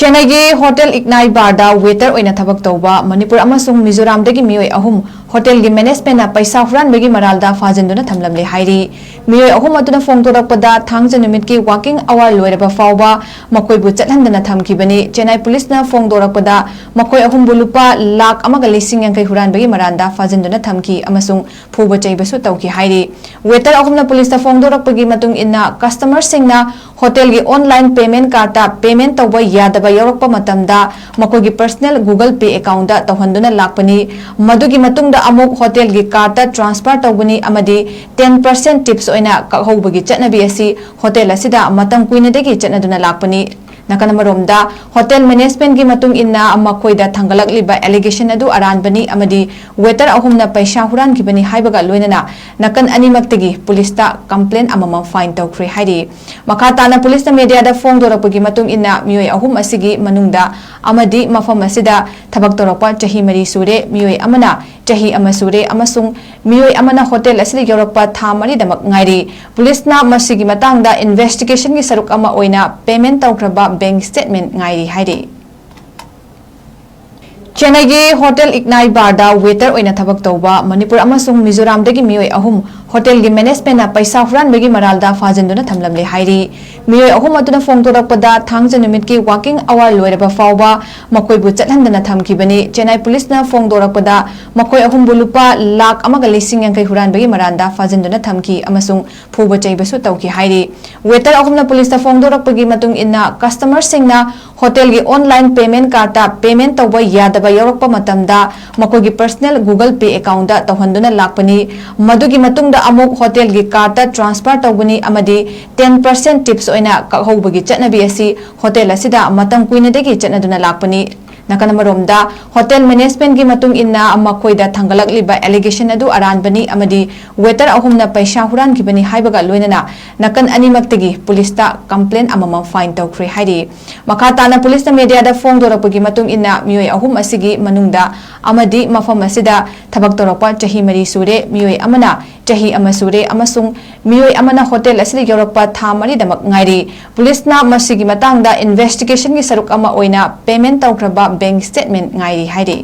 चेन्नई के hotel 𝗡𝗡𝗣𝗨 waiter ओइना थबक तौबा मणिपुर अमसुंग मिजोराम दगी मियोय अहुम होटल की मैनेजमेंट पैसा हुरानबगी मरालदा फाजनदुना थमलमले हाइरी मियोय अहुम अदुना फोंदोरकपदा थांगजा नुमित की वर्किंग आवर लोयरबा फावबा मकोयबु चटहंदना थमकीबनी चेन्नई पुलिस ना फोंदोरकपदा मकोय अहुमबु लुपा लाख अमगा लिसिंग यांकै हुरानबगी मरालदा फाजनदुना थमकी अमसुंग फुबा चैबसु तौकी हाइरी वेटर अहुमना पुलिस ना फोंदोरकपगी मतुंग इन्ना कस्टमर सिंगना होटल की ऑनलाइन पेमेंट कार्ड पेमेंट तौबा यादबा यौरकपा मतमदा मकोगी पर्सनल गूगल पे अकाउंट तौहंदुना लाकपनी मदुगी मतुंगदा अमुक होटल की कार्ड ट्रांसफर तौबनी अमदी 10% टिप्स ओइना कहौबगी चटनबी असि होटल असिदा मतम कुइनदगी चटनदुना लाकपनी नकन मरोमदा होटल मैनेजमेंट की मतुंग इन्ना मखोइदा थंगलकलिबा एलिगेशन अदु अरानबनी अमदी वेटर अहुमना पैसा हुरानगिबनी हाइबगा लोइनना नकन अनिमक्तगी पुलिसता कंप्लेन अमम फाइन तौख्रे हाइरी मखाताना पुलिस मीडिया दा फोंदोरकपगी मतुंग इन्ना मियोय अहुम असिगी मनुंगदा अमदी मफम असिदा थबक तौरकपा चही मरी सूरे मियोय अमना चही अमा सूरे अमसुंग मियोय अमना होटल असिदा यौरकपा था मरीदमक ngairi पुलिसना मसिगी मतंगदा इन्वेस्टिगेशन की सरुक अमा ओइना पेमेंट तौख्रबा बैंक स्टेटमेंट ngairi हाइरी चेन्नई के होटल 𝗡𝗡𝗣𝗨 वेटर ओइना थबक तौबा मणिपुर अमसुंग मिजोराम दगी मियोय अहुम होटल की मैनेजमेंट पैसा हुरानबगी मरालदा फाजनदुना थमलमले हाइरी मियोय अहुम अदुना फोंदोरकपदा थांगजा नुमित की वर्किंग आवर लोयरबा फावबा मकोयबु चटहंदना थमकीबनी चेन्नई पुलिस ना फोंदोरकपदा मकोय अहुमबु लुपा लाख अमगा लिसिंग यांकै हुरानबगी मरालदा फाजनदुना थमकी अमसुंग फुबा चैबसु तौकी हाइरी वेटर अहुमना पुलिस ना फोंदोरकपगी मतुंग इन्ना कस्टमर सिंगना होटल की ऑनलाइन पेमेंट कार्ड पेमेंट तौबा यादबा यौरकपा मतमदा मकोगी पर्सनल गूगल पे अकाउंट तौहंदुना लाकपनी मदुगी मतुंगदा अमुक होटल की कार्ड ट्रांसफर तौबनी अमदी 10% टिप्स ओइना कहौबगी चटनबी असि होटल असिदा मतम कुइनदगी चटनदुना लाकपनी नकन मरोमदा होटल मैनेजमेंट की मतुंग इन्ना मखोइदा थंगलकलिबा एलिगेशन अदु अरानबनी अमदी वेटर अहुमना पैसा हुरानगिबनी हाइबगा लोइनना नकन अनिमक्तगी पुलिसता कंप्लेन अमम फाइन तौख्रे हाइरी मखाताना पुलिस मीडिया दा फोंदोरकपगी मतुंग इन्ना मियोय अहुम असिगी मनुंगदा अमदी मफम असिदा थबक तौरकपा चही मरी सूरे मियोय अमना चही अमा सूरे अमसुंग मियोय अमना होटल असिदा यौरकपा था मरीदमक ngairi पुलिसना मसिगी मतंगदा इन्वेस्टिगेशन की सरुक अमा ओइना पेमेंट तौख्रबा बैंक स्टेटमेंट ngairi हाइरी